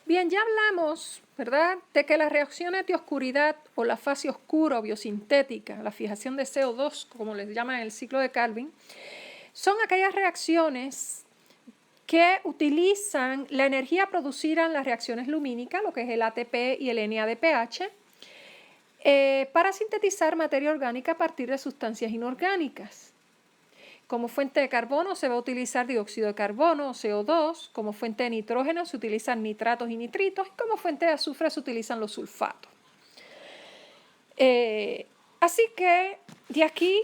Bien, ya hablamos, ¿verdad?, de que las reacciones de oscuridad o la fase oscura o biosintética, la fijación de CO2, como les llaman en el ciclo de Calvin, son aquellas reacciones que utilizan la energía producida en las reacciones lumínicas, lo que es el ATP y el NADPH, para sintetizar materia orgánica a partir de sustancias inorgánicas. Como fuente de carbono se va a utilizar dióxido de carbono o CO2, como fuente de nitrógeno se utilizan nitratos y nitritos, y como fuente de azufre se utilizan los sulfatos. Así que de aquí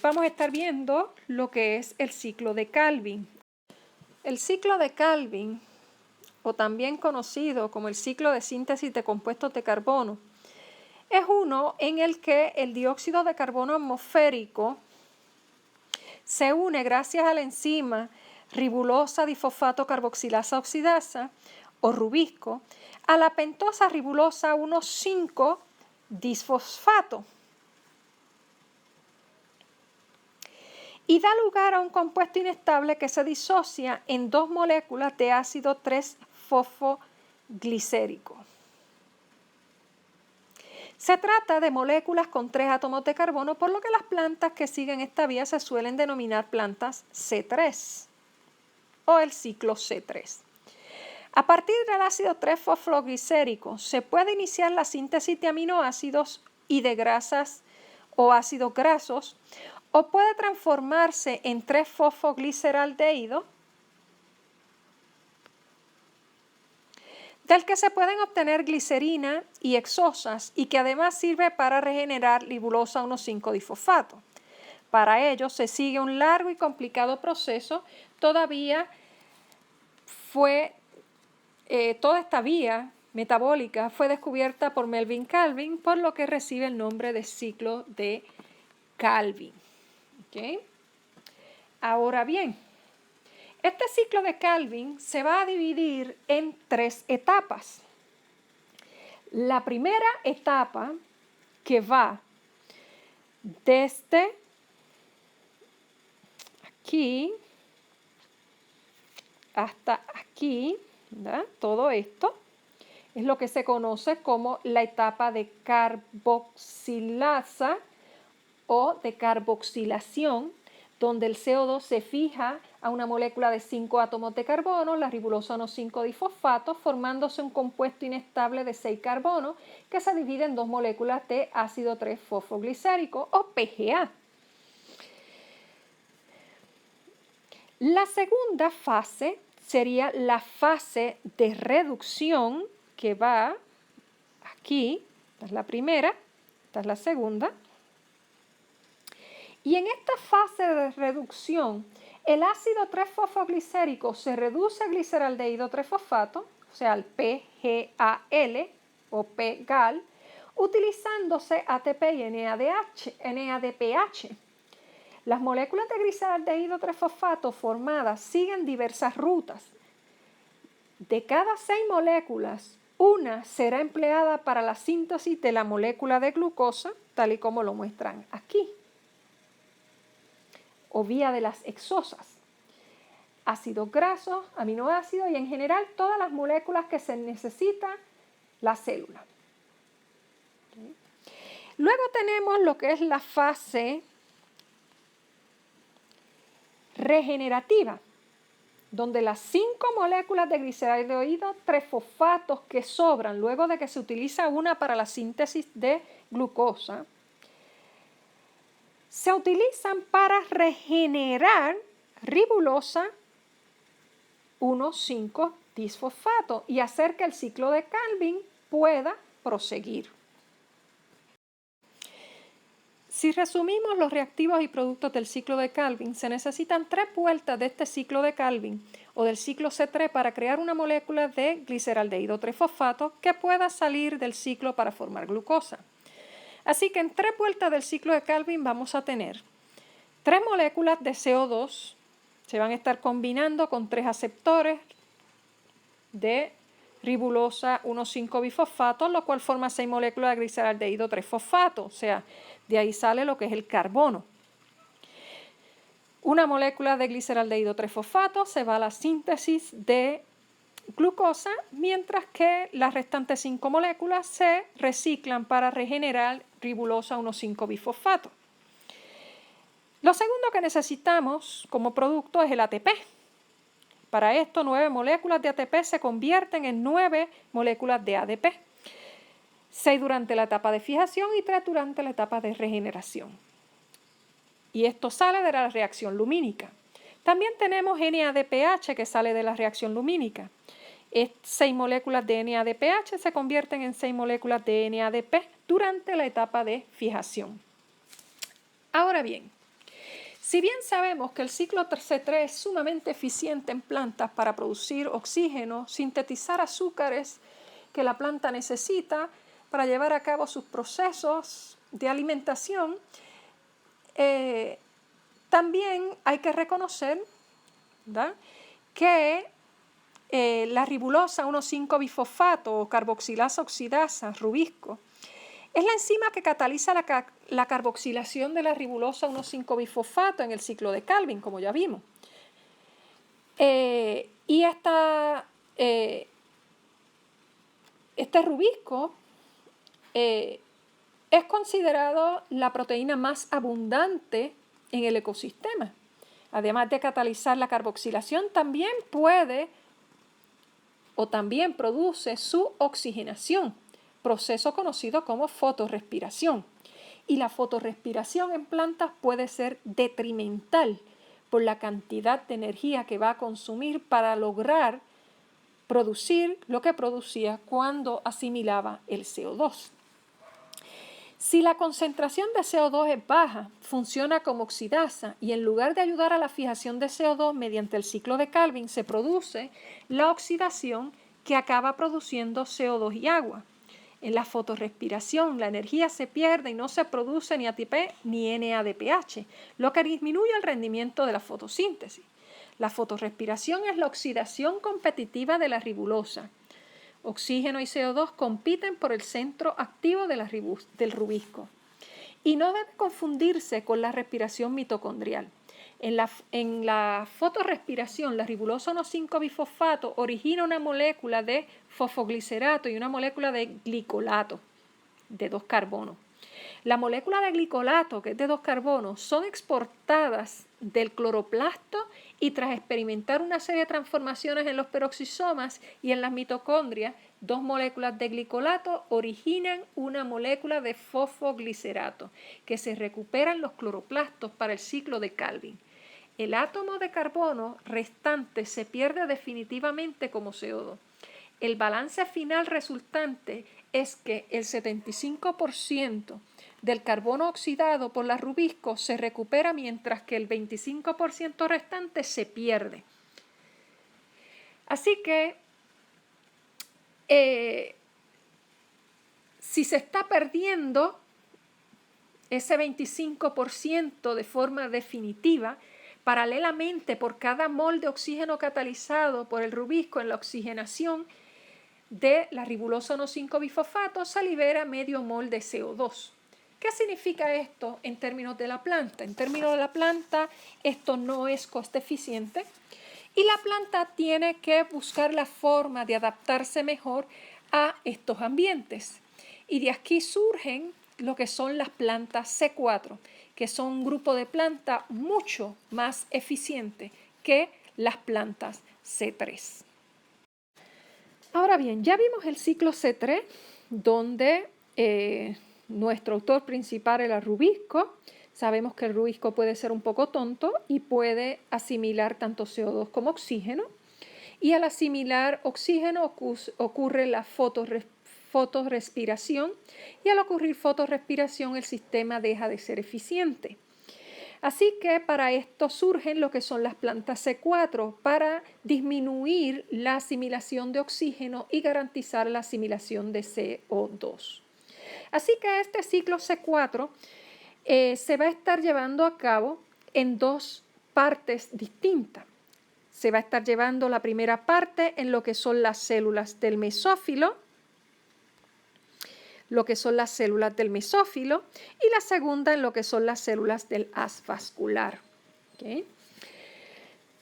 vamos a estar viendo lo que es el ciclo de Calvin. El ciclo de Calvin, o también conocido como el ciclo de síntesis de compuestos de carbono, es uno en el que el dióxido de carbono atmosférico se une gracias a la enzima ribulosa difosfato carboxilasa oxidasa o rubisco a la pentosa ribulosa 1,5 disfosfato y da lugar a un compuesto inestable que se disocia en dos moléculas de ácido 3-fosfoglicérico. Se trata de moléculas con 3 átomos de carbono, por lo que las plantas que siguen esta vía se suelen denominar plantas C3 o el ciclo C3. A partir del ácido 3-fosfoglicérico se puede iniciar la síntesis de aminoácidos y de grasas o ácidos grasos, o puede transformarse en 3-fosfogliceraldehído, del que se pueden obtener glicerina y hexosas y que además sirve para regenerar ribulosa 1,5-difosfato. Para ello se sigue un largo y complicado proceso. Todavía toda esta vía metabólica fue descubierta por Melvin Calvin, por lo que recibe el nombre de ciclo de Calvin. ¿Okay? Ahora bien, este ciclo de Calvin se va a dividir en 3 etapas. La primera etapa, que va desde aquí hasta aquí, ¿verdad? Todo esto es lo que se conoce como la etapa de carboxilasa o de carboxilación, donde el CO2 se fija a una molécula de 5 átomos de carbono, la ribulosa 1,5-difosfato, formándose un compuesto inestable de 6 carbonos que se divide en 2 moléculas de ácido 3-fosfoglicérico o PGA. La segunda fase sería la fase de reducción, que va aquí, esta es la primera, esta es la segunda. Y en esta fase de reducción, el ácido 3-fosfoglicérico se reduce a gliceraldehído 3-fosfato, o sea, al PGAL o PGAL, utilizándose ATP y NADPH. Las moléculas de gliceraldehído 3-fosfato formadas siguen diversas rutas. De cada 6 moléculas, una será empleada para la síntesis de la molécula de glucosa, tal y como lo muestran aquí, o vía de las hexosas, ácidos grasos, aminoácidos y en general todas las moléculas que se necesita la célula. ¿Okay? Luego tenemos lo que es la fase regenerativa, donde las 5 moléculas de gliceraldehído 3-fosfatos que sobran luego de que se utiliza una para la síntesis de glucosa, se utilizan para regenerar ribulosa 1,5-disfosfato y hacer que el ciclo de Calvin pueda proseguir. Si resumimos los reactivos y productos del ciclo de Calvin, se necesitan 3 vueltas de este ciclo de Calvin o del ciclo C3 para crear una molécula de gliceraldehído 3-fosfato que pueda salir del ciclo para formar glucosa. Así que en 3 vueltas del ciclo de Calvin vamos a tener 3 moléculas de CO2, se van a estar combinando con 3 aceptores de ribulosa 1,5-bifosfato, lo cual forma 6 moléculas de gliceraldehído 3-fosfato, o sea, de ahí sale lo que es el carbono. Una molécula de gliceraldehído 3-fosfato se va a la síntesis de glucosa, mientras que las restantes 5 moléculas se reciclan para regenerar ribulosa 1,5-bifosfato. Lo segundo que necesitamos como producto es el ATP. Para esto, 9 moléculas de ATP se convierten en 9 moléculas de ADP. 6 durante la etapa de fijación y 3 durante la etapa de regeneración. Y esto sale de la reacción lumínica. También tenemos NADPH que sale de la reacción lumínica. 6 moléculas de NADPH se convierten en 6 moléculas de NADP durante la etapa de fijación. Ahora bien, si bien sabemos que el ciclo C3 es sumamente eficiente en plantas para producir oxígeno, sintetizar azúcares que la planta necesita para llevar a cabo sus procesos de alimentación, también hay que reconocer, ¿verdad?, que la ribulosa 1,5-bifosfato o carboxilasa oxidasa, rubisco, es la enzima que cataliza la carboxilación de la ribulosa 1,5-bifosfato en el ciclo de Calvin, como ya vimos. Y este rubisco es considerado la proteína más abundante en el ecosistema. Además de catalizar la carboxilación, también produce su oxigenación, proceso conocido como fotorrespiración. Y la fotorrespiración en plantas puede ser detrimental por la cantidad de energía que va a consumir para lograr producir lo que producía cuando asimilaba el CO2. Si la concentración de CO2 es baja, funciona como oxidasa y en lugar de ayudar a la fijación de CO2 mediante el ciclo de Calvin, se produce la oxidación que acaba produciendo CO2 y agua. En la fotorrespiración, la energía se pierde y no se produce ni ATP ni NADPH, lo que disminuye el rendimiento de la fotosíntesis. La fotorrespiración es la oxidación competitiva de la ribulosa. Oxígeno y CO2 compiten por el centro activo del rubisco. Y no debe confundirse con la respiración mitocondrial. En la fotorrespiración, la ribulosa 1,5-bifosfato origina una molécula de fosfoglicerato y una molécula de glicolato de 2 carbonos. La molécula de glicolato, que es de 2 carbonos, son exportadas del cloroplasto y tras experimentar una serie de transformaciones en los peroxisomas y en las mitocondrias, 2 moléculas de glicolato originan una molécula de fosfoglicerato que se recupera en los cloroplastos para el ciclo de Calvin. El átomo de carbono restante se pierde definitivamente como CO2. El balance final resultante es que el 75% del carbono oxidado por la rubisco se recupera mientras que el 25% restante se pierde. Así que si se está perdiendo ese 25% de forma definitiva, paralelamente por cada mol de oxígeno catalizado por el rubisco en la oxigenación de la ribulosa 1,5-bifosfato se libera medio mol de CO2. ¿Qué significa esto en términos de la planta? En términos de la planta, esto no es coste eficiente y la planta tiene que buscar la forma de adaptarse mejor a estos ambientes. Y de aquí surgen lo que son las plantas C4, que son un grupo de plantas mucho más eficiente que las plantas C3. Ahora bien, ya vimos el ciclo C3, donde nuestro autor principal era rubisco. Sabemos que el rubisco puede ser un poco tonto y puede asimilar tanto CO2 como oxígeno. Y al asimilar oxígeno ocurre la fotorrespiración y al ocurrir fotorrespiración el sistema deja de ser eficiente. Así que para esto surgen lo que son las plantas C4 para disminuir la asimilación de oxígeno y garantizar la asimilación de CO2. Así que este ciclo C4 se va a estar llevando a cabo en 2 partes distintas. Se va a estar llevando la primera parte en lo que son las células del mesófilo, y la segunda en lo que son las células del haz vascular. ¿Okay?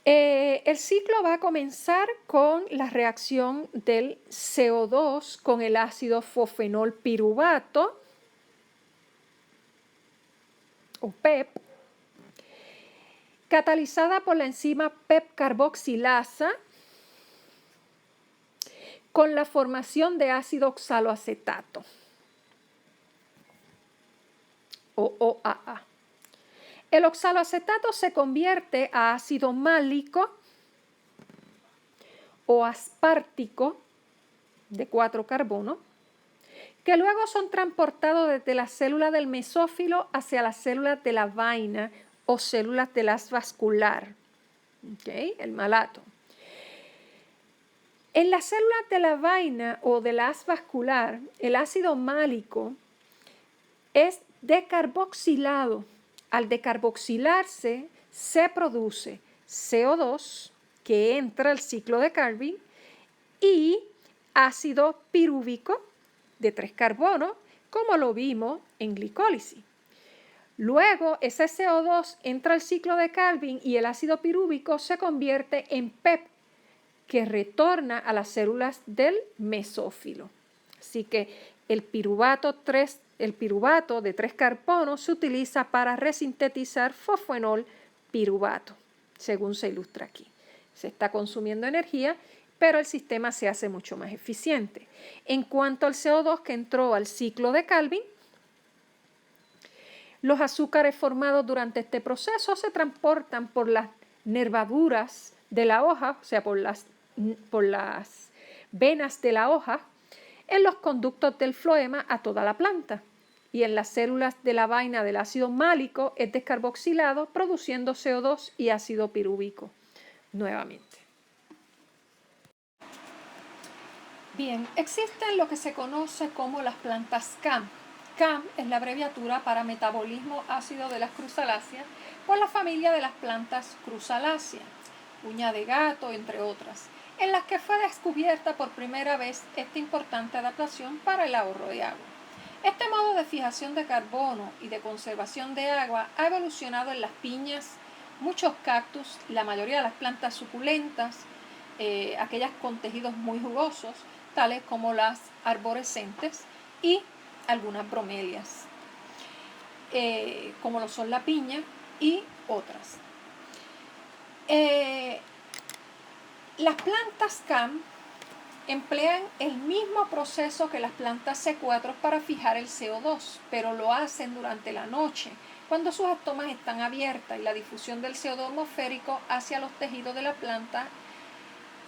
El ciclo va a comenzar con la reacción del CO2 con el ácido fosfenol piruvato, o PEP, catalizada por la enzima PEP carboxilasa con la formación de ácido oxaloacetato, o OAA. El oxaloacetato se convierte a ácido málico o aspartico de 4 carbono, que luego son transportados desde la célula del mesófilo hacia las células de la vaina o células del haz vascular, ¿okay? El malato. En las células de la vaina o del haz vascular, el ácido málico es decarboxilado. Al decarboxilarse, se produce CO2, que entra al ciclo de Calvin, y ácido pirúvico de 3 carbonos, como lo vimos en glicólisis. Luego, ese CO2 entra al ciclo de Calvin y el ácido pirúvico se convierte en PEP, que retorna a las células del mesófilo. Así que el piruvato de 3 carbonos se utiliza para resintetizar fosfenol piruvato, según se ilustra aquí. Se está consumiendo energía, pero el sistema se hace mucho más eficiente. En cuanto al CO2 que entró al ciclo de Calvin, los azúcares formados durante este proceso se transportan por las nervaduras de la hoja, o sea, por las venas de la hoja, en los conductos del floema a toda la planta. Y en las células de la vaina del ácido málico es descarboxilado, produciendo CO2 y ácido pirúvico nuevamente. Bien, existen lo que se conoce como las plantas CAM. CAM es la abreviatura para metabolismo ácido de las cruzaláceas por la familia de las plantas cruzaláceas, uña de gato, entre otras, en las que fue descubierta por primera vez esta importante adaptación para el ahorro de agua. Este modo de fijación de carbono y de conservación de agua ha evolucionado en las piñas, muchos cactus, la mayoría de las plantas suculentas, aquellas con tejidos muy jugosos, tales como las arborescentes y algunas bromelias, como lo son la piña y otras. Las plantas CAM emplean el mismo proceso que las plantas C4 para fijar el CO2, pero lo hacen durante la noche, cuando sus estomas están abiertas y la difusión del CO2 atmosférico hacia los tejidos de la planta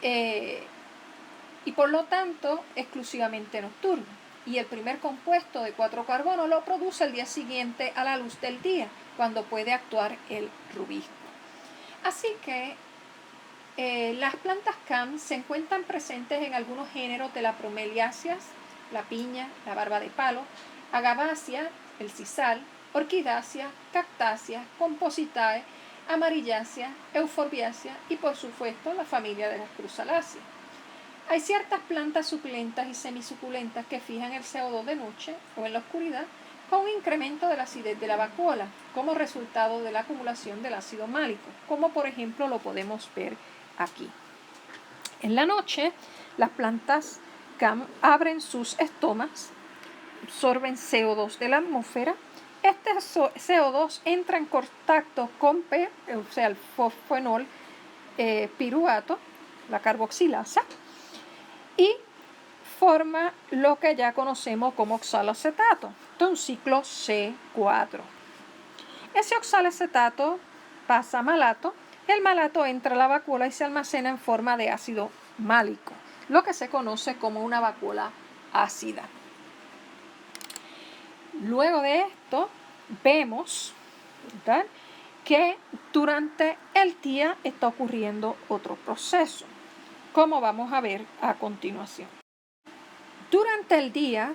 y por lo tanto exclusivamente nocturno. Y el primer compuesto de 4 carbonos lo produce el día siguiente a la luz del día, cuando puede actuar el rubisco. Así que las plantas CAM se encuentran presentes en algunos géneros de las bromeliáceas, la piña, la barba de palo, agavácea, el sisal, orquidácea, cactácea, compositae, amarillácea, euforbiácea y por supuesto la familia de las cruzaláceas. Hay ciertas plantas suculentas y semisuculentas que fijan el CO2 de noche o en la oscuridad con un incremento de la acidez de la vacuola como resultado de la acumulación del ácido málico, como por ejemplo lo podemos ver aquí. En la noche, las plantas CAM abren sus estomas, absorben CO2 de la atmósfera. Este CO2 entra en contacto con PEP, o sea, el fosfenol piruvato, la carboxilasa, y forma lo que ya conocemos como oxaloacetato, de un ciclo C4. Ese oxaloacetato pasa a malato. El malato entra a la vacuola y se almacena en forma de ácido málico, lo que se conoce como una vacuola ácida. Luego de esto, vemos, ¿verdad?, que durante el día está ocurriendo otro proceso, como vamos a ver a continuación. Durante el día,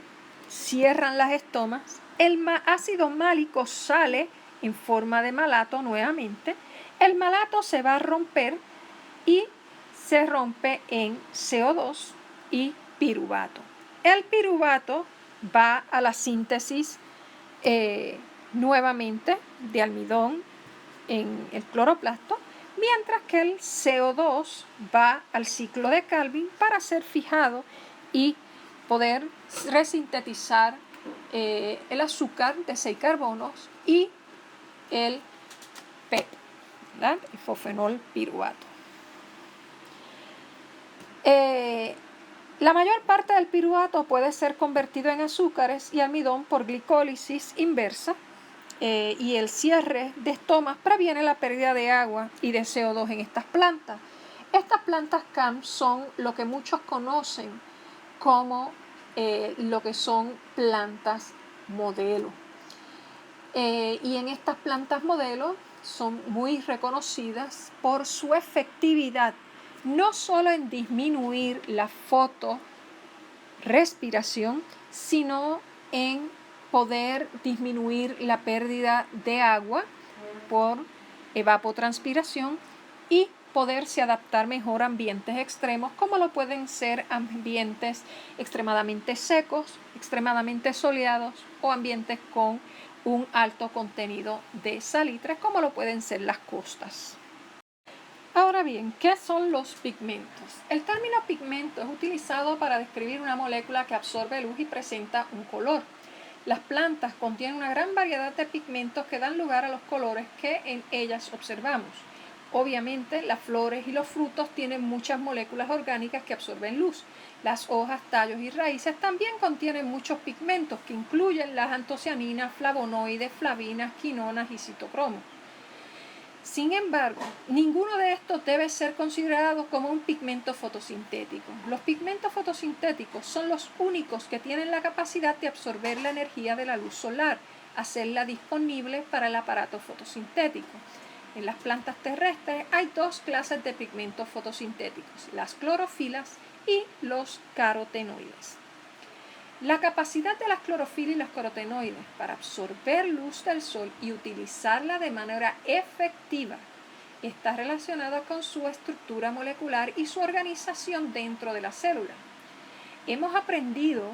cierran las estomas, el ácido málico sale en forma de malato nuevamente. El malato se va a romper y se rompe en CO2 y piruvato. El piruvato va a la síntesis nuevamente de almidón en el cloroplasto, mientras que el CO2 va al ciclo de Calvin para ser fijado y poder resintetizar el azúcar de 6 carbonos y el PEP, ¿verdad? El fosfenol piruvato. La mayor parte del piruvato puede ser convertido en azúcares y almidón por glicólisis inversa, y el cierre de estomas previene la pérdida de agua y de CO2 en estas plantas. Estas plantas CAM son lo que muchos conocen como lo que son plantas modelo. Y en estas plantas modelo son muy reconocidas por su efectividad, no solo en disminuir la fotorespiración, sino en poder disminuir la pérdida de agua por evapotranspiración y poderse adaptar mejor a ambientes extremos, como lo pueden ser ambientes extremadamente secos, extremadamente soleados o ambientes con un alto contenido de salitre, como lo pueden ser las costas. Ahora bien, ¿qué son los pigmentos? El término pigmento es utilizado para describir una molécula que absorbe luz y presenta un color. Las plantas contienen una gran variedad de pigmentos que dan lugar a los colores que en ellas observamos. Obviamente, las flores y los frutos tienen muchas moléculas orgánicas que absorben luz. Las hojas, tallos y raíces también contienen muchos pigmentos que incluyen las antocianinas, flavonoides, flavinas, quinonas y citocromos. Sin embargo, ninguno de estos debe ser considerado como un pigmento fotosintético. Los pigmentos fotosintéticos son los únicos que tienen la capacidad de absorber la energía de la luz solar, hacerla disponible para el aparato fotosintético. En las plantas terrestres hay dos clases de pigmentos fotosintéticos, las clorofilas y los carotenoides. La capacidad de las clorofilas y los carotenoides para absorber luz del sol y utilizarla de manera efectiva está relacionada con su estructura molecular y su organización dentro de la célula. Hemos aprendido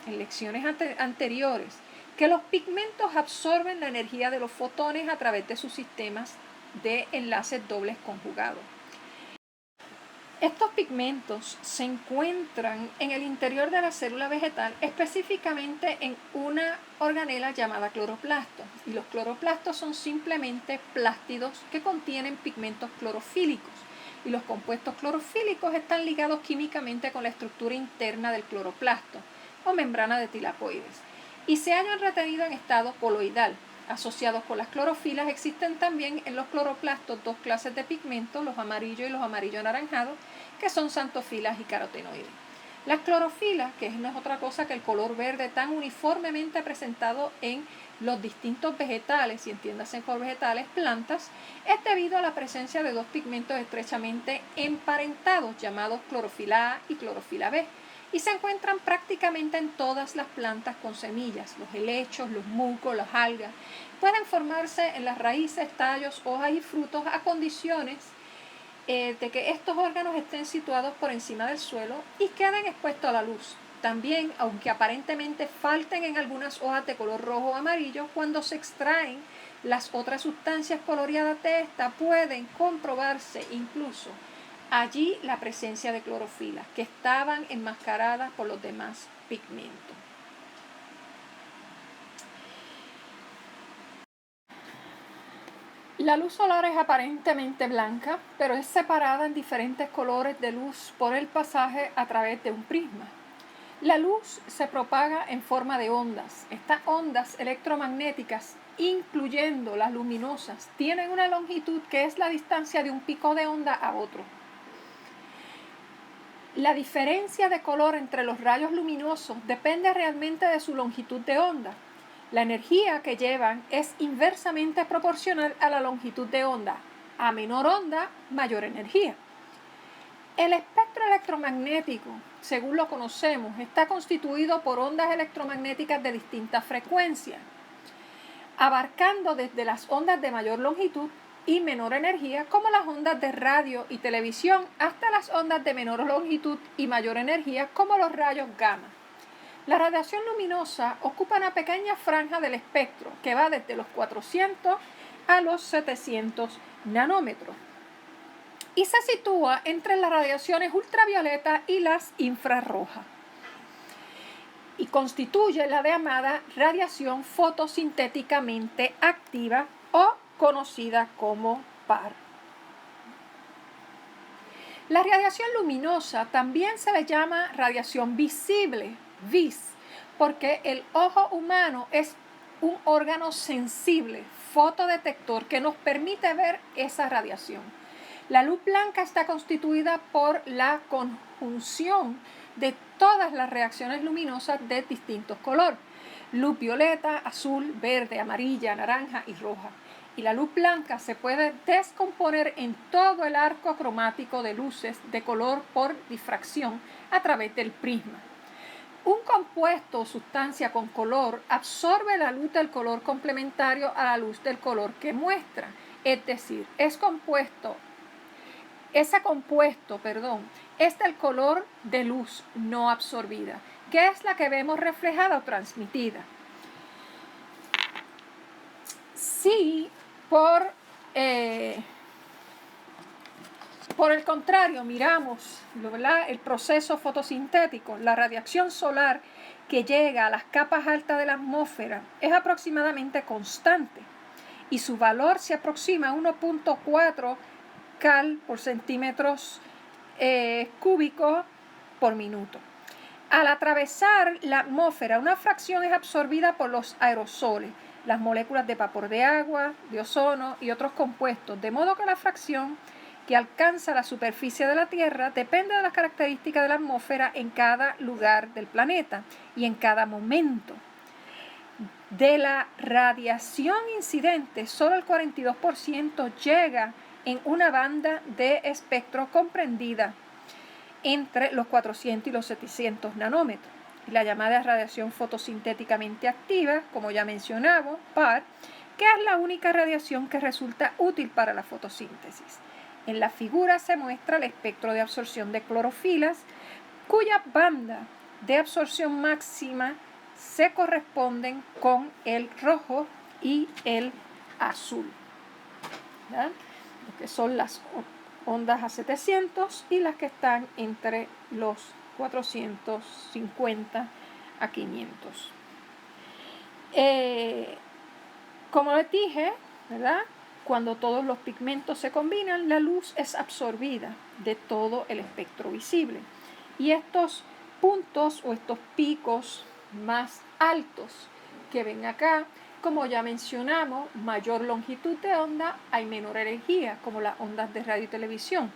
en lecciones anteriores que los pigmentos absorben la energía de los fotones a través de sus sistemas de enlaces dobles conjugados. Estos pigmentos se encuentran en el interior de la célula vegetal, específicamente en una organela llamada cloroplasto. Y los cloroplastos son simplemente plástidos que contienen pigmentos clorofílicos. Y los compuestos clorofílicos están ligados químicamente con la estructura interna del cloroplasto o membrana de tilacoides. Y se hallan retenidos en estado coloidal. Asociados con las clorofilas existen también en los cloroplastos dos clases de pigmentos, los amarillos y los amarillo anaranjados, que son xantofilas y carotenoides. Las clorofilas, que no es otra cosa que el color verde tan uniformemente presentado en los distintos vegetales, y entiéndase por vegetales, plantas, es debido a la presencia de dos pigmentos estrechamente emparentados llamados clorofila A y clorofila B, y se encuentran prácticamente en todas las plantas con semillas. Los helechos, los musgos, las algas pueden formarse en las raíces, tallos, hojas y frutos a condiciones de que estos órganos estén situados por encima del suelo y queden expuestos a la luz. También, aunque aparentemente falten en algunas hojas de color rojo o amarillo, cuando se extraen las otras sustancias coloreadas de esta, pueden comprobarse incluso allí la presencia de clorofilas que estaban enmascaradas por los demás pigmentos. La luz solar es aparentemente blanca, pero es separada en diferentes colores de luz por el pasaje a través de un prisma. La luz se propaga en forma de ondas. Estas ondas electromagnéticas, incluyendo las luminosas, tienen una longitud que es la distancia de un pico de onda a otro. La diferencia de color entre los rayos luminosos depende realmente de su longitud de onda. La energía que llevan es inversamente proporcional a la longitud de onda. A menor onda, mayor energía. El espectro electromagnético, según lo conocemos, está constituido por ondas electromagnéticas de distintas frecuencias, abarcando desde las ondas de mayor longitud y menor energía, como las ondas de radio y televisión, hasta las ondas de menor longitud y mayor energía, como los rayos gamma. La radiación luminosa ocupa una pequeña franja del espectro que va desde los 400 a los 700 nanómetros. y se sitúa entre las radiaciones ultravioleta y las infrarrojas y constituye la llamada radiación fotosintéticamente activa o conocida como PAR. La radiación luminosa también se le llama radiación visible, VIS, porque el ojo humano es un órgano sensible, fotodetector, que nos permite ver esa radiación. La luz blanca está constituida por la conjunción de todas las reacciones luminosas de distintos colores: luz violeta, azul, verde, amarilla, naranja y roja. Y la luz blanca se puede descomponer en todo el arco cromático de luces de color por difracción a través del prisma. Un compuesto o sustancia con color absorbe la luz del color complementario a la luz del color que muestra, es decir, ese compuesto es del color de luz no absorbida, que es la que vemos reflejada o transmitida. Si por el contrario miramos, ¿verdad?, el proceso fotosintético, la radiación solar que llega a las capas altas de la atmósfera es aproximadamente constante y su valor se aproxima a 1.4 cal por centímetros cúbicos por minuto. Al atravesar la atmósfera, una fracción es absorbida por los aerosoles, las moléculas de vapor de agua, de ozono y otros compuestos, de modo que la fracción que alcanza la superficie de la Tierra depende de las características de la atmósfera en cada lugar del planeta y en cada momento. De la radiación incidente, solo el 42% llega en una banda de espectro comprendida entre los 400 y los 700 nanómetros. La llamada radiación fotosintéticamente activa, como ya mencionaba, PAR, que es la única radiación que resulta útil para la fotosíntesis. En la figura se muestra el espectro de absorción de clorofilas, cuya banda de absorción máxima se corresponden con el rojo y el azul, ¿verdad?, lo que son las ondas a 700 y las que están entre los 450 a 500. Como les dije, ¿verdad?, cuando todos los pigmentos se combinan, la luz es absorbida de todo el espectro visible. Y estos puntos o estos picos más altos que ven acá, como ya mencionamos, mayor longitud de onda, hay menor energía, como las ondas de radio y televisión,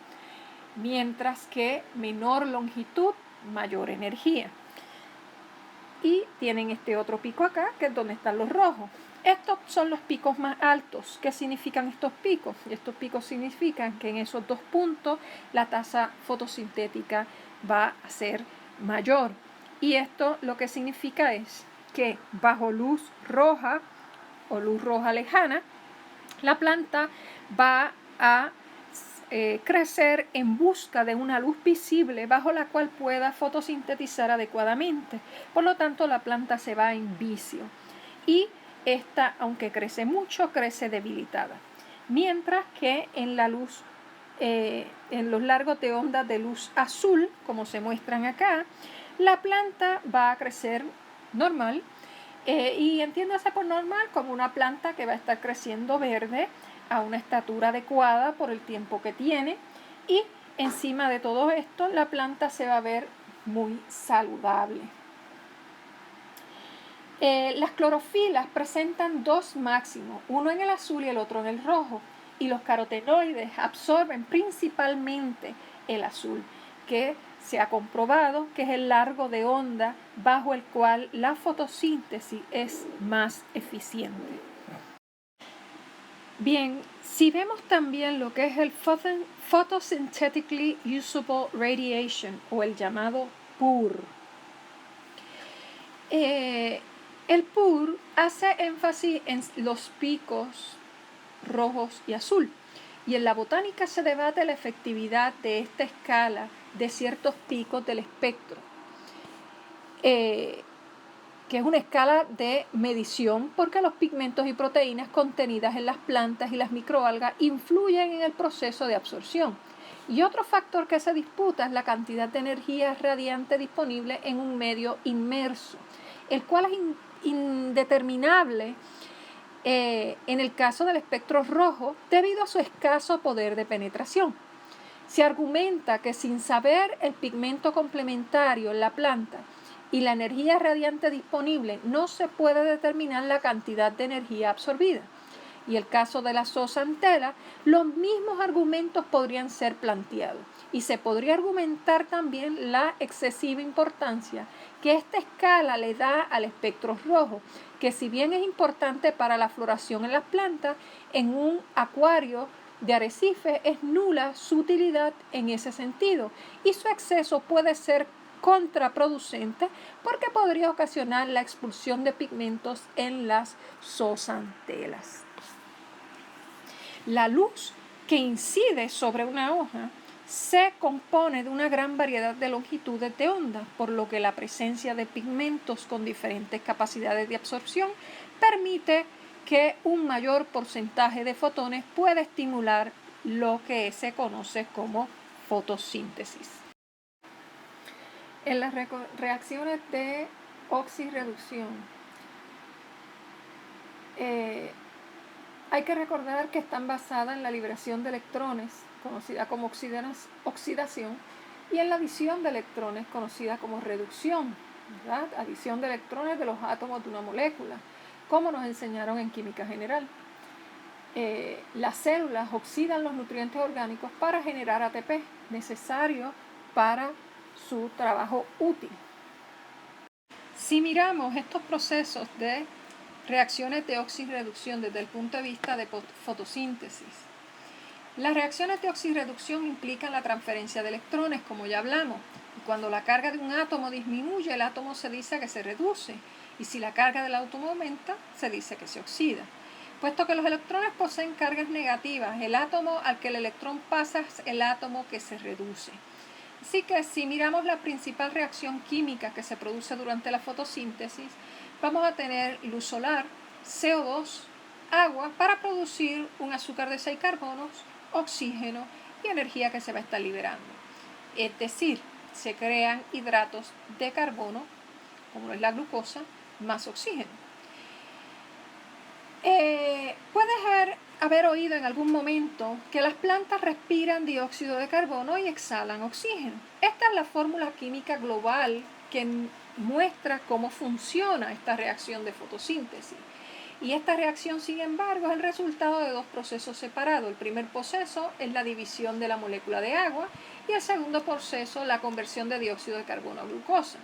mientras que menor longitud, mayor energía. Y tienen este otro pico acá, que es donde están los rojos. Estos son los picos más altos. ¿Qué significan estos picos? Estos picos significan que en esos dos puntos la tasa fotosintética va a ser mayor. Y esto lo que significa es que bajo luz roja o luz roja lejana, la planta va a crecer en busca de una luz visible bajo la cual pueda fotosintetizar adecuadamente. Por lo tanto, la planta se va en vicio y esta, aunque crece mucho, crece debilitada. Mientras que en la luz, en los largos de onda de luz azul, como se muestran acá, la planta va a crecer normal, y entiéndase por normal como una planta que va a estar creciendo verde a una estatura adecuada por el tiempo que tiene, y encima de todo esto la planta se va a ver muy saludable. Las clorofilas presentan dos máximos, uno en el azul y el otro en el rojo, y los carotenoides absorben principalmente el azul, que se ha comprobado que es el largo de onda bajo el cual la fotosíntesis es más eficiente. Bien, si vemos también lo que es el Photosynthetically Usable Radiation, o el llamado PUR. El PUR hace énfasis en los picos rojos y azul, y en la botánica se debate la efectividad de esta escala de ciertos picos del espectro, que es una escala de medición porque los pigmentos y proteínas contenidas en las plantas y las microalgas influyen en el proceso de absorción. Y otro factor que se disputa es la cantidad de energía radiante disponible en un medio inmerso, el cual es indeterminable en el caso del espectro rojo debido a su escaso poder de penetración. Se argumenta que sin saber el pigmento complementario en la planta y la energía radiante disponible no se puede determinar la cantidad de energía absorbida. Y el caso de la zooxantelas, los mismos argumentos podrían ser planteados. Y se podría argumentar también la excesiva importancia que esta escala le da al espectro rojo, que si bien es importante para la floración en las plantas, en un acuario de arrecife es nula su utilidad en ese sentido y su exceso puede ser contraproducente porque podría ocasionar la expulsión de pigmentos en las zooxantelas. La luz que incide sobre una hoja se compone de una gran variedad de longitudes de onda, por lo que la presencia de pigmentos con diferentes capacidades de absorción permite que un mayor porcentaje de fotones pueda estimular lo que se conoce como fotosíntesis. En las reacciones de oxirreducción, hay que recordar que están basadas en la liberación de electrones, conocida como oxidación, y en la adición de electrones, conocida como reducción, ¿verdad? Adición de electrones de los átomos de una molécula, como nos enseñaron en química general. Las células oxidan los nutrientes orgánicos para generar ATP, necesario para su trabajo útil. Si miramos estos procesos de reacciones de oxirreducción desde el punto de vista de fotosíntesis, las reacciones de oxirreducción implican la transferencia de electrones, como ya hablamos. Y cuando la carga de un átomo disminuye, el átomo se dice que se reduce. Y si la carga del átomo aumenta, se dice que se oxida. Puesto que los electrones poseen cargas negativas, el átomo al que el electrón pasa es el átomo que se reduce. Así que si miramos la principal reacción química que se produce durante la fotosíntesis, vamos a tener luz solar, CO2, agua para producir un azúcar de 6 carbonos, oxígeno y energía que se va a estar liberando. Es decir, se crean hidratos de carbono, como es la glucosa, más oxígeno. Puedes haber oído en algún momento que las plantas respiran dióxido de carbono y exhalan oxígeno. Esta es la fórmula química global que muestra cómo funciona esta reacción de fotosíntesis. Y esta reacción, sin embargo, es el resultado de dos procesos separados. El primer proceso es la división de la molécula de agua y el segundo proceso, la conversión de dióxido de carbono a glucosa.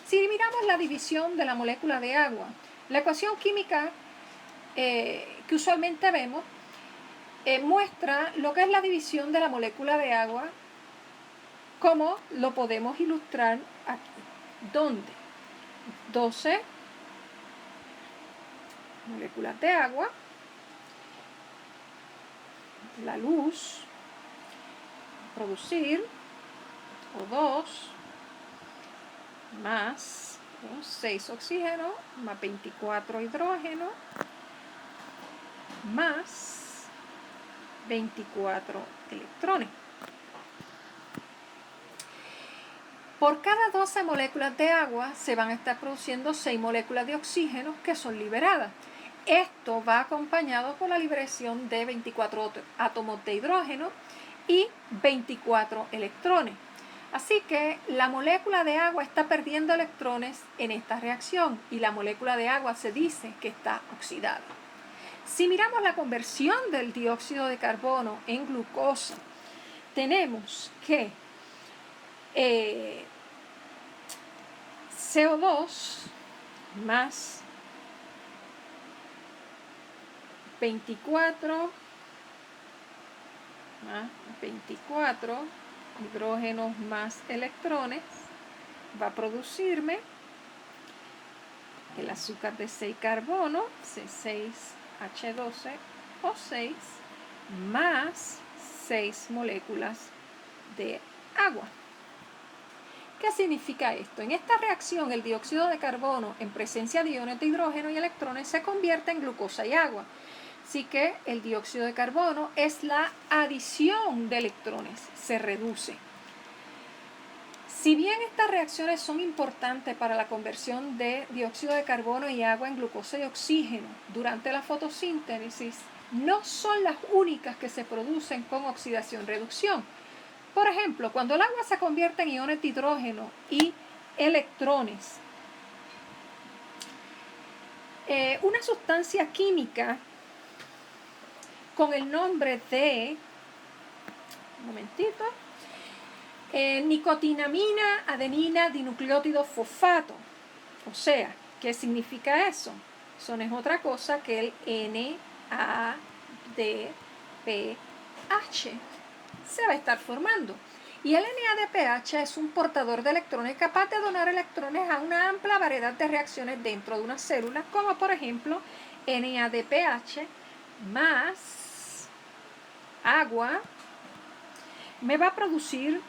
Si miramos la división de la molécula de agua, la ecuación química que usualmente vemos muestra lo que es la división de la molécula de agua, como lo podemos ilustrar aquí, donde 12 moléculas de agua, la luz, producir O2 más 6 oxígeno más 24 hidrógeno más 24 electrones. Por cada 12 moléculas de agua se van a estar produciendo 6 moléculas de oxígeno que son liberadas. Esto va acompañado por la liberación de 24 átomos de hidrógeno y 24 electrones. Así que la molécula de agua está perdiendo electrones en esta reacción y la molécula de agua se dice que está oxidada. Si miramos la conversión del dióxido de carbono en glucosa, tenemos que CO2 más 24 hidrógenos más electrones va a producirme el azúcar de 6 carbono, C6H12O6, más 6 moléculas de agua. ¿Qué significa esto? En esta reacción, el dióxido de carbono, en presencia de iones de hidrógeno y electrones, se convierte en glucosa y agua. Así que el dióxido de carbono es la adición de electrones, se reduce. Si bien estas reacciones son importantes para la conversión de dióxido de carbono y agua en glucosa y oxígeno durante la fotosíntesis, no son las únicas que se producen con oxidación-reducción. Por ejemplo, cuando el agua se convierte en iones de hidrógeno y electrones, una sustancia química con el nombre de, nicotinamina adenina dinucleótido fosfato. O sea, ¿qué significa eso? Eso no es otra cosa que el NADPH. Se va a estar formando. Y el NADPH es un portador de electrones capaz de donar electrones a una amplia variedad de reacciones dentro de una célula, como por ejemplo NADPH más agua me va a producir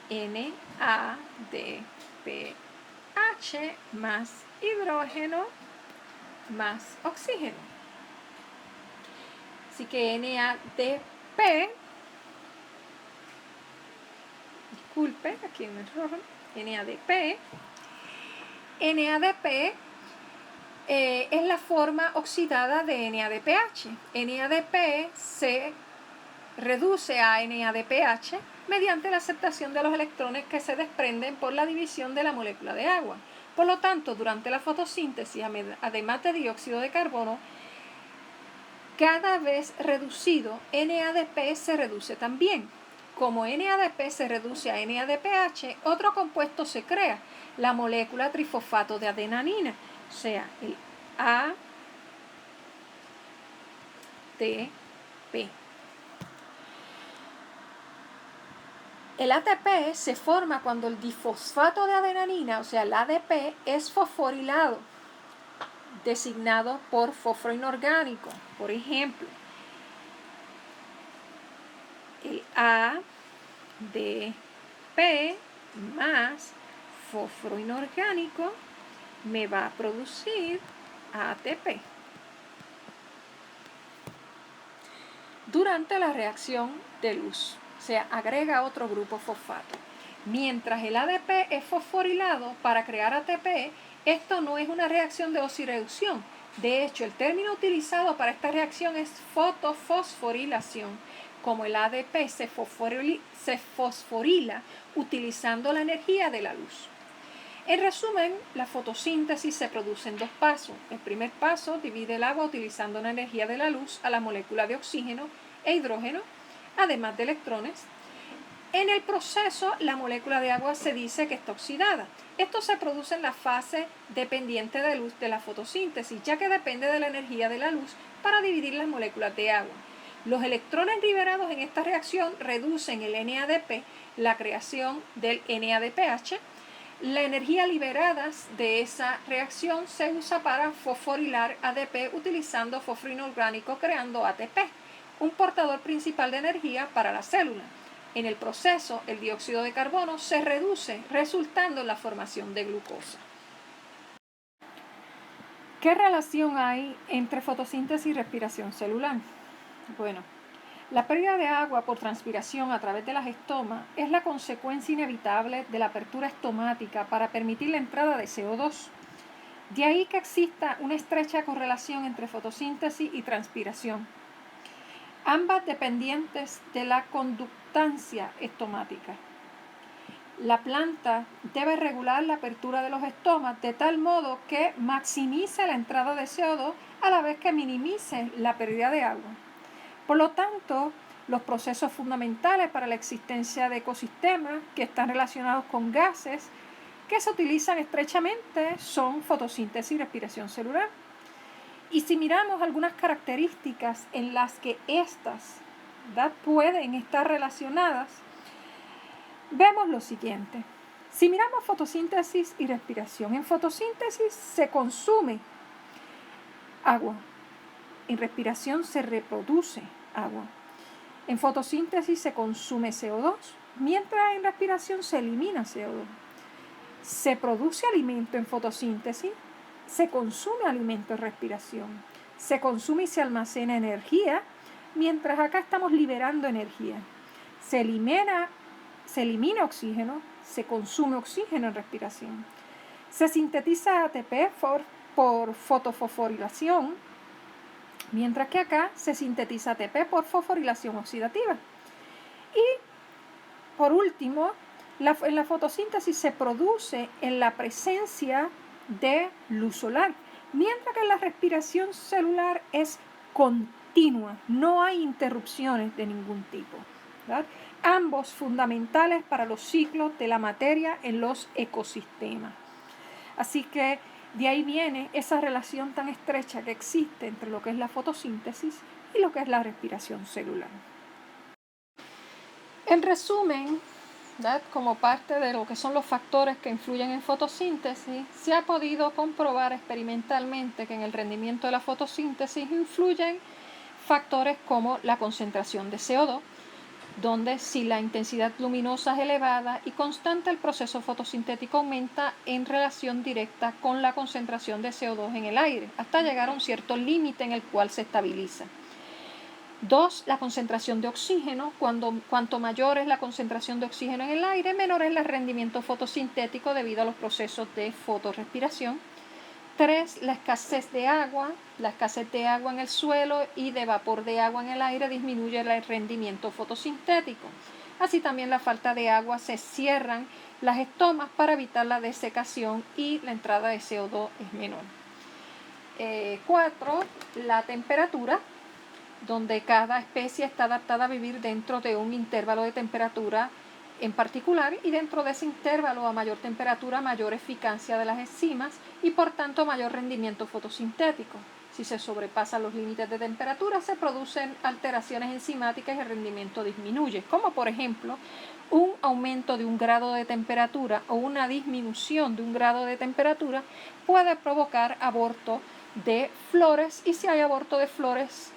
NADPH más hidrógeno más oxígeno. Así que NADP, disculpe, aquí en el rojo, NADP es la forma oxidada de NADPH. NADP se reduce a NADPH mediante la aceptación de los electrones que se desprenden por la división de la molécula de agua. Por lo tanto, durante la fotosíntesis, además de dióxido de carbono, cada vez reducido, NADP se reduce también. Como NADP se reduce a NADPH, otro compuesto se crea, la molécula trifosfato de adenanina, o sea, el ATP. El ATP se forma cuando el difosfato de adenanina, o sea, el ADP, es fosforilado, designado por fósforo inorgánico. Por ejemplo, el ADP más fósforo inorgánico me va a producir ATP. Durante la reacción de Luz, se agrega otro grupo fosfato. Mientras el ADP es fosforilado para crear ATP, esto no es una reacción de oxirreducción. De hecho, el término utilizado para esta reacción es fotofosforilación, como el ADP se fosforila utilizando la energía de la luz. En resumen, la fotosíntesis se produce en dos pasos. El primer paso divide el agua utilizando la energía de la luz a la molécula de oxígeno e hidrógeno, además de electrones. En el proceso, la molécula de agua se dice que está oxidada. Esto se produce en la fase dependiente de luz de la fotosíntesis, ya que depende de la energía de la luz para dividir las moléculas de agua. Los electrones liberados en esta reacción reducen el NADP, la creación del NADPH. La energía liberada de esa reacción se usa para fosforilar ADP utilizando fósforo inorgánico, creando ATP, un portador principal de energía para la célula. En el proceso, el dióxido de carbono se reduce, resultando en la formación de glucosa. ¿Qué relación hay entre fotosíntesis y respiración celular? Bueno, la pérdida de agua por transpiración a través de las estomas es la consecuencia inevitable de la apertura estomática para permitir la entrada de CO2. De ahí que exista una estrecha correlación entre fotosíntesis y transpiración, ambas dependientes de la conductancia estomática. La planta debe regular la apertura de los estomas de tal modo que maximice la entrada de CO2 a la vez que minimice la pérdida de agua. Por lo tanto, los procesos fundamentales para la existencia de ecosistemas que están relacionados con gases que se utilizan estrechamente son fotosíntesis y respiración celular. Y si miramos algunas características en las que estas pueden estar relacionadas, vemos lo siguiente. Si miramos fotosíntesis y respiración, en fotosíntesis se consume agua, en respiración se reproduce agua. En fotosíntesis se consume CO2, mientras en respiración se elimina CO2. Se produce alimento en fotosíntesis, se consume alimento en respiración. se consume y se almacena energía, mientras acá estamos liberando energía. Se elimina oxígeno, se consume oxígeno en respiración. Se sintetiza ATP por fotofosforilación, mientras que acá se sintetiza ATP por fosforilación oxidativa. Y por último, en la fotosíntesis se produce en la presencia de luz solar, mientras que la respiración celular es continua, no hay interrupciones de ningún tipo, ¿verdad? Ambos fundamentales para los ciclos de la materia en los ecosistemas. Así que de ahí viene esa relación tan estrecha que existe entre lo que es la fotosíntesis y lo que es la respiración celular. En resumen, ¿verdad? Como parte de lo que son los factores que influyen en fotosíntesis, se ha podido comprobar experimentalmente que en el rendimiento de la fotosíntesis influyen factores como la concentración de CO2, donde si la intensidad luminosa es elevada y constante, el proceso fotosintético aumenta en relación directa con la concentración de CO2 en el aire, hasta llegar a un cierto límite en el cual se estabiliza. 2. La concentración de oxígeno. Cuanto mayor es la concentración de oxígeno en el aire, menor es el rendimiento fotosintético debido a los procesos de fotorrespiración. 3. La escasez de agua. La escasez de agua en el suelo y de vapor de agua en el aire disminuye el rendimiento fotosintético. Así también la falta de agua, se cierran las estomas para evitar la desecación y la entrada de CO2 es menor. 4. La temperatura, donde cada especie está adaptada a vivir dentro de un intervalo de temperatura en particular, y dentro de ese intervalo, a mayor temperatura, mayor eficacia de las enzimas y por tanto mayor rendimiento fotosintético. Si se sobrepasan los límites de temperatura, se producen alteraciones enzimáticas y el rendimiento disminuye, como por ejemplo un aumento de 1 grado de temperatura o una disminución de 1 grado de temperatura puede provocar aborto de flores, y si hay aborto de flores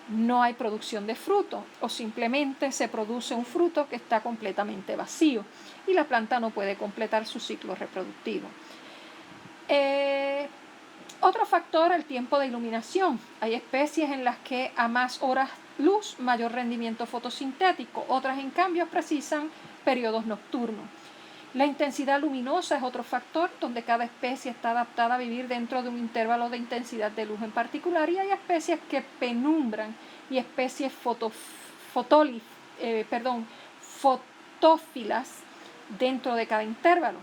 no hay producción de fruto, o simplemente se produce un fruto que está completamente vacío y la planta no puede completar su ciclo reproductivo. Otro factor, el tiempo de iluminación. Hay especies en las que a más horas luz, mayor rendimiento fotosintético. Otras, en cambio, precisan periodos nocturnos. La intensidad luminosa es otro factor, donde cada especie está adaptada a vivir dentro de un intervalo de intensidad de luz en particular, y hay especies que penumbran y especies fotófilas dentro de cada intervalo.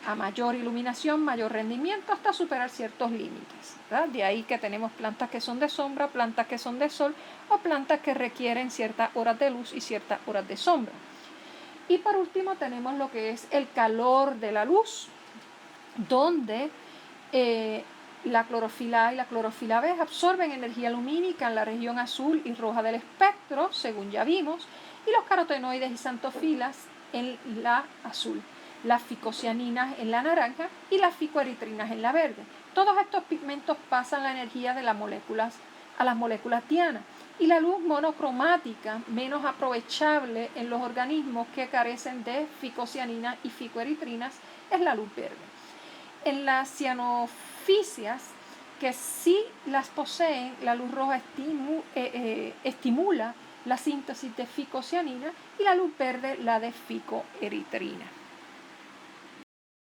A mayor iluminación, mayor rendimiento, hasta superar ciertos límites, ¿verdad? De ahí que tenemos plantas que son de sombra, plantas que son de sol, o plantas que requieren ciertas horas de luz y ciertas horas de sombra. Y por último tenemos lo que es el calor de la luz, donde la clorofila A y la clorofila B absorben energía lumínica en la región azul y roja del espectro, según ya vimos, y los carotenoides y xantofilas en la azul, las ficocianinas en la naranja y las ficoeritrinas en la verde. Todos estos pigmentos pasan la energía de las moléculas a las moléculas dianas, y la luz monocromática, menos aprovechable en los organismos que carecen de ficocianinas y ficoeritrinas, es la luz verde. En las cianofisias, que sí las poseen, la luz roja estimula la síntesis de ficocianina y la luz verde la de ficoeritrina.